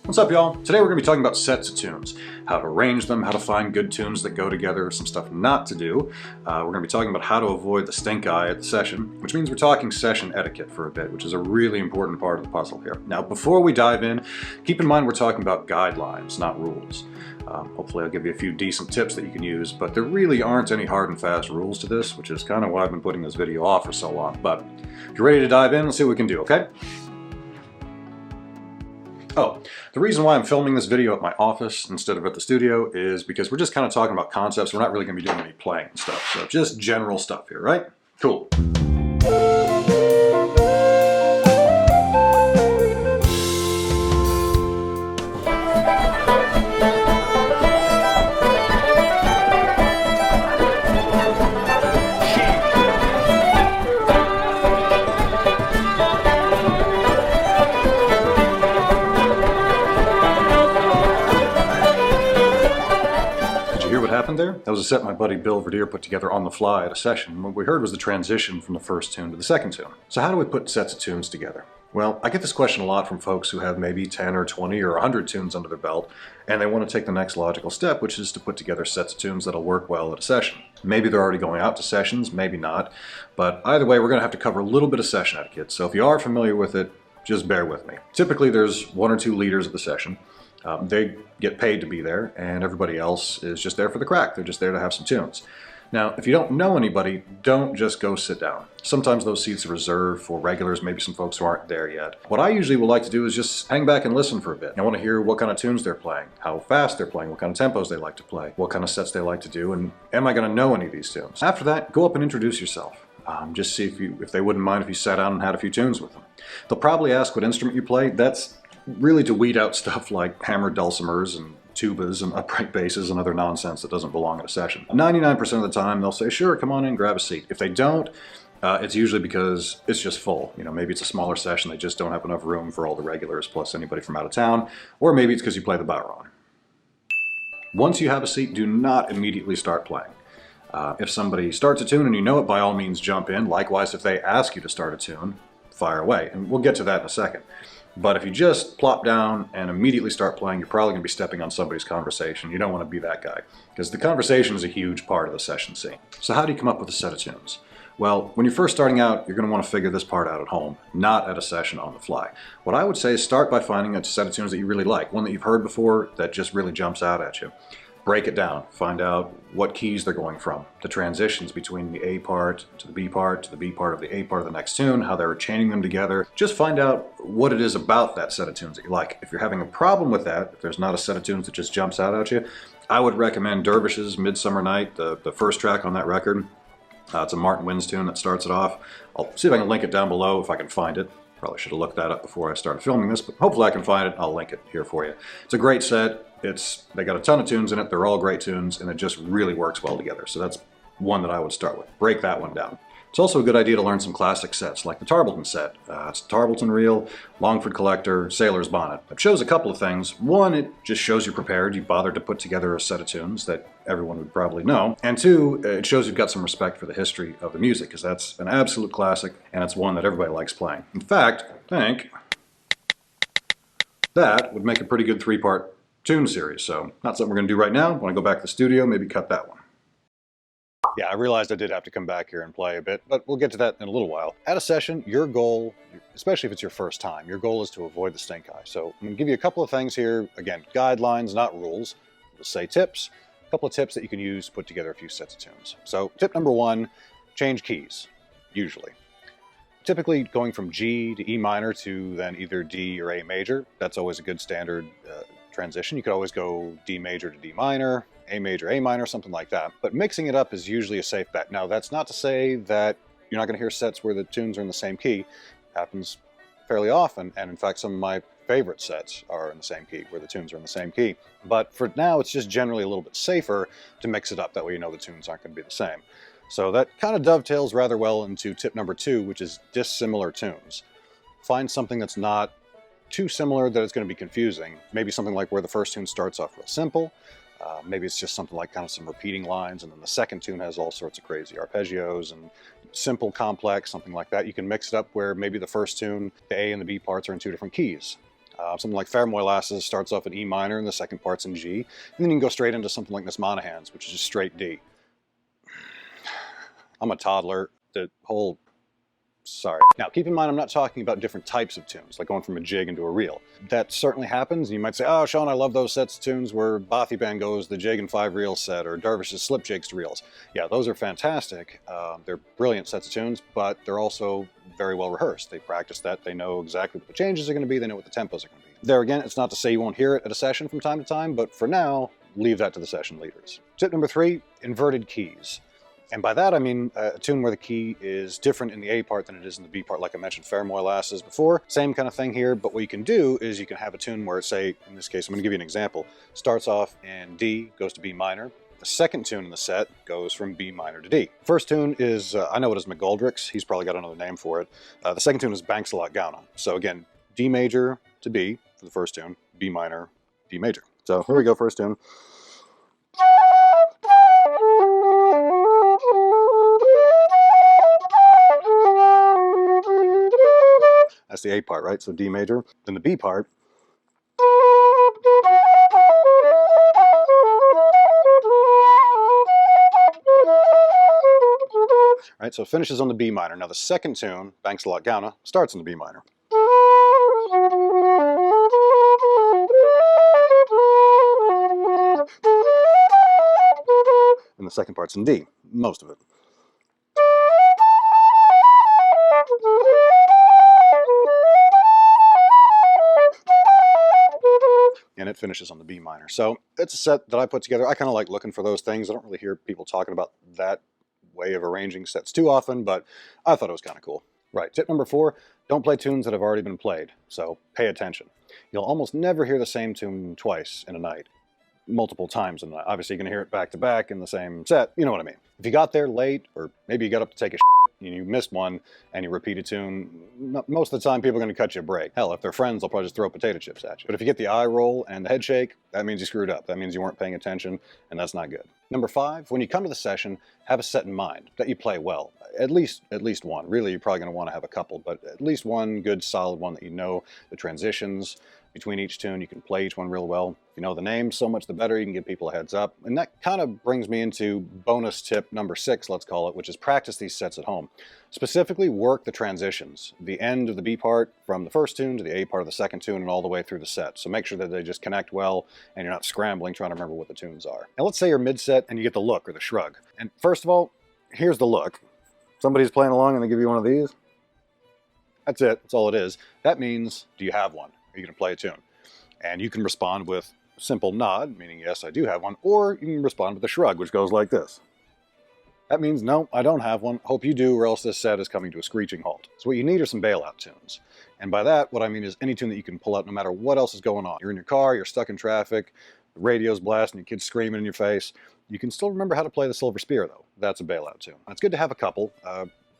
What's up, y'all? Today we're going to be talking about sets of tunes, how to arrange them, how to find good tunes that go together, some stuff not to do. We're going to be talking about how to avoid the stink eye at the session, which means we're talking session etiquette for a bit, which is a really important part of the puzzle here. Now, before we dive in, keep in mind we're talking about guidelines, not rules. Hopefully I'll give you a few decent tips that you can use, but there really aren't any hard and fast rules to this, which is kind of why I've been putting this video off for so long. But if you're ready to dive in, let's see what we can do, okay? Oh, the reason why I'm filming this video at my office instead of at the studio is because we're just kind of talking about concepts. We're not really going to be doing any playing and stuff, so just general stuff here, right? Cool. There. That was a set my buddy Bill Verdier put together on the fly at a session. What we heard was the transition from the first tune to the second tune. So how do we put sets of tunes together? Well, I get this question a lot from folks who have maybe 10 or 20 or 100 tunes under their belt, and they want to take the next logical step, which is to put together sets of tunes that'll work well at a session. Maybe they're already going out to sessions, maybe not, but either way we're going to have to cover a little bit of session etiquette, so if you are familiar with it, just bear with me. Typically there's one or two leaders of the session. They get paid to be there, and everybody else is just there for the crack. They're just there to have some tunes. Now, if you don't know anybody, don't just go sit down. Sometimes those seats are reserved for regulars, maybe some folks who aren't there yet. What I usually would like to do is just hang back and listen for a bit. I want to hear what kind of tunes they're playing, how fast they're playing, what kind of tempos they like to play, what kind of sets they like to do, and am I going to know any of these tunes? After that, go up and introduce yourself. Just see if they wouldn't mind if you sat down and had a few tunes with them. They'll probably ask what instrument you play. That's really to weed out stuff like hammered dulcimers and tubas and upright basses and other nonsense that doesn't belong at a session. 99% of the time they'll say, sure, come on in, grab a seat. If they don't, it's usually because it's just full. You know, maybe it's a smaller session, they just don't have enough room for all the regulars plus anybody from out of town, or maybe it's because you play the bodhrán. Once you have a seat, do not immediately start playing. If somebody starts a tune and you know it, by all means jump in. Likewise, if they ask you to start a tune, fire away. And we'll get to that in a second. But if you just plop down and immediately start playing, you're probably going to be stepping on somebody's conversation. You don't want to be that guy, because the conversation is a huge part of the session scene. So how do you come up with a set of tunes? Well, when you're first starting out, you're going to want to figure this part out at home, not at a session on the fly. What I would say is start by finding a set of tunes that you really like, one that you've heard before that just really jumps out at you. Break it down, find out what keys they're going from, the transitions between the A part to the B part to the B part of the A part of the next tune, how they're chaining them together. Just find out what it is about that set of tunes that you like. If you're having a problem with that, if there's not a set of tunes that just jumps out at you, I would recommend Dervish's Midsummer Night, the first track on that record. It's a Martin Winds tune that starts it off. I'll see if I can link it down below if I can find it. Probably should have looked that up before I started filming this, but hopefully I can find it. I'll link it here for you. It's a great set. They got a ton of tunes in it. They're all great tunes, and it just really works well together. So that's one that I would start with. Break that one down. It's also a good idea to learn some classic sets, like the Tarbleton set. It's a Tarbleton reel, Longford Collector, Sailor's Bonnet. It shows a couple of things. One, it just shows you're prepared. You bothered to put together a set of tunes that everyone would probably know. And two, it shows you've got some respect for the history of the music, because that's an absolute classic, and it's one that everybody likes playing. In fact, I think that would make a pretty good three-part tune series, so not something we're going to do right now. When I go back to the studio, maybe cut that one. Yeah, I realized I did have to come back here and play a bit, but we'll get to that in a little while. At a session, your goal, especially if it's your first time, your goal is to avoid the stink eye. So I'm going to give you a couple of things here. Again, guidelines, not rules. We'll say tips. A couple of tips that you can use to put together a few sets of tunes. So tip number one, change keys, usually. Typically going from G to E minor to then either D or A major. That's always a good standard transition. You could always go D major to D minor, A major, A minor, something like that. But mixing it up is usually a safe bet. Now, that's not to say that you're not going to hear sets where the tunes are in the same key. It happens fairly often, and in fact, some of my favorite sets are in the same key, where the tunes are in the same key. But for now, it's just generally a little bit safer to mix it up. That way you know the tunes aren't going to be the same. So that kind of dovetails rather well into tip number two, which is dissimilar tunes. Find something that's not too similar that it's going to be confusing. Maybe something like where the first tune starts off real simple. Maybe it's just something like kind of some repeating lines, and then the second tune has all sorts of crazy arpeggios and simple, complex, something like that. You can mix it up where maybe the first tune, the A and the B parts are in two different keys. Something like Fair Molasses starts off in E minor and the second part's in G. And then you can go straight into something like Miss Monaghan's, which is just straight D. I'm a toddler. Sorry. Now, keep in mind, I'm not talking about different types of tunes, like going from a jig into a reel. That certainly happens. You might say, oh, Sean, I love those sets of tunes where Bothy Band goes the jig and 5 reel set, or Dervish's slip jigs to reels. Yeah, those are fantastic. They're brilliant sets of tunes, but they're also very well rehearsed. They practice that. They know exactly what the changes are going to be. They know what the tempos are going to be. There again, it's not to say you won't hear it at a session from time to time, but for now, leave that to the session leaders. Tip number 3, inverted keys. And by that, I mean a tune where the key is different in the A part than it is in the B part, like I mentioned Fair Molasses before. Same kind of thing here, but what you can do is you can have a tune where, say, in this case, I'm going to give you an example, starts off in D, goes to B minor. The second tune in the set goes from B minor to D. First tune is, I know it as McGoldrick's, he's probably got another name for it. The second tune is Banks-a-Lot Gauna. So again, D major to B for the first tune, B minor, D major. So here we go, first tune. That's the A part, right? So D major. Then the B part. Right, so it finishes on the B minor. Now the second tune, Banks-a-Lot Gauna, starts in the B minor. And the second part's in D, most of it. And it finishes on the B minor. So it's a set that I put together. I kind of like looking for those things. I don't really hear people talking about that way of arranging sets too often, but I thought it was kind of cool. Right, tip number 4, don't play tunes that have already been played, so pay attention. You'll almost never hear the same tune twice in a night, multiple times in a night. Obviously you're going to hear it back to back in the same set, you know what I mean. If you got there late, or maybe you got up to take a and you missed one and you repeat a tune, most of the time people are going to cut you a break. Hell, if they're friends, they'll probably just throw potato chips at you. But if you get the eye roll and the head shake, that means you screwed up. That means you weren't paying attention, and that's not good. Number 5, when you come to the session, have a set in mind that you play well. At least one. Really, you're probably going to want to have a couple, but at least one good solid one that you know the transitions between each tune. You can play each one real well. If you know the names, so much the better. You can give people a heads up. And that kind of brings me into bonus tip number 6, let's call it, which is practice these sets at home. Specifically, work the transitions, the end of the B part from the first tune to the A part of the second tune and all the way through the set. So make sure that they just connect well and you're not scrambling trying to remember what the tunes are. Now let's say you're mid-set and you get the look or the shrug. And first of all, here's the look. Somebody's playing along and they give you one of these. That's it. That's all it is. That means, do you have one? Are you going to play a tune? And you can respond with a simple nod, meaning yes, I do have one, or you can respond with a shrug, which goes like this. That means, no, I don't have one. Hope you do, or else this set is coming to a screeching halt. So what you need are some bailout tunes. And by that, what I mean is any tune that you can pull out no matter what else is going on. You're in your car, you're stuck in traffic, the radio's blasting, your kid's screaming in your face. You can still remember how to play the Silver Spear, though. That's a bailout tune. And it's good to have a couple.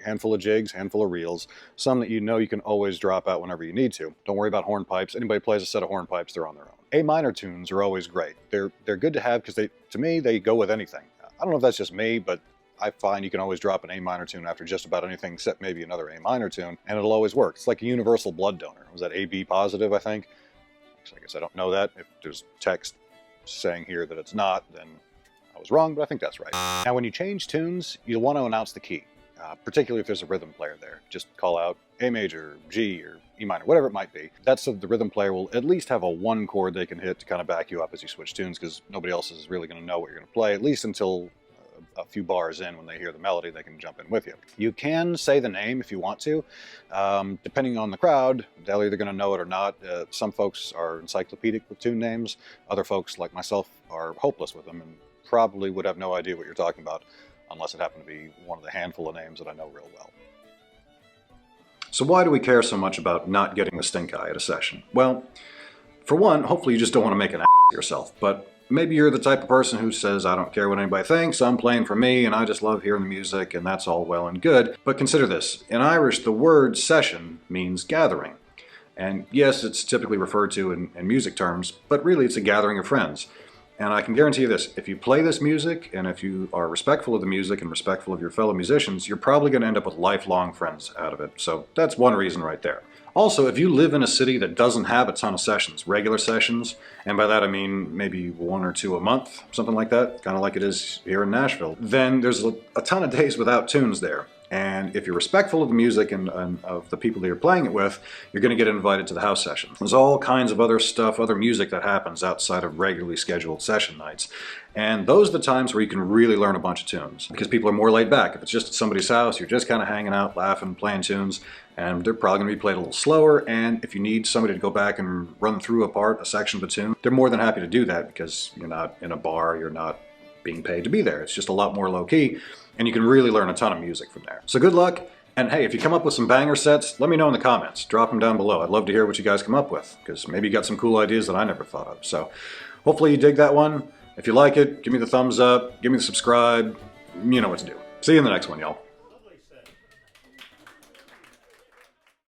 Handful of jigs, handful of reels, some that you know you can always drop out whenever you need to. Don't worry about hornpipes. Anybody plays a set of hornpipes, they're on their own. A minor tunes are always great. They're good to have because to me, they go with anything. I don't know if that's just me, but I find you can always drop an A minor tune after just about anything except maybe another A minor tune, and it'll always work. It's like a universal blood donor. Was that AB positive, I think? Actually, I guess I don't know that. If there's text saying here that it's not, then I was wrong, but I think that's right. Now, when you change tunes, you'll want to announce the key. Particularly if there's a rhythm player there. Just call out A major, G, or E minor, whatever it might be. That's so the rhythm player will at least have a one chord they can hit to kind of back you up as you switch tunes, because nobody else is really going to know what you're going to play, at least until a few bars in. When they hear the melody, they can jump in with you. You can say the name if you want to. Depending on the crowd, they're either going to know it or not. Some folks are encyclopedic with tune names. Other folks, like myself, are hopeless with them and probably would have no idea what you're talking about, unless it happened to be one of the handful of names that I know real well. So why do we care so much about not getting the stink eye at a session? Well, for one, hopefully you just don't want to make an ass of yourself, but maybe you're the type of person who says, I don't care what anybody thinks, I'm playing for me, and I just love hearing the music, and that's all well and good. But consider this. In Irish, the word session means gathering. And yes, it's typically referred to in music terms, but really it's a gathering of friends. And I can guarantee you this, if you play this music, and if you are respectful of the music and respectful of your fellow musicians, you're probably going to end up with lifelong friends out of it. So that's one reason right there. Also, if you live in a city that doesn't have a ton of sessions, regular sessions, and by that I mean maybe 1 or 2 a month, something like that, kind of like it is here in Nashville, then there's a ton of days without tunes there. And if you're respectful of the music and of the people that you're playing it with, you're going to get invited to the house session. There's all kinds of other stuff, other music that happens outside of regularly scheduled session nights. And those are the times where you can really learn a bunch of tunes, because people are more laid back. If it's just at somebody's house, you're just kind of hanging out, laughing, playing tunes, and they're probably going to be played a little slower. And if you need somebody to go back and run through a section of a tune, they're more than happy to do that, because you're not in a bar, you're not being paid to be there. It's just a lot more low-key, and you can really learn a ton of music from there. So good luck, and hey, if you come up with some banger sets, let me know in the comments. Drop them down below. I'd love to hear what you guys come up with, because maybe you got some cool ideas that I never thought of. So hopefully you dig that one. If you like it, give me the thumbs up, give me the subscribe. You know what to do. See you in the next one, y'all.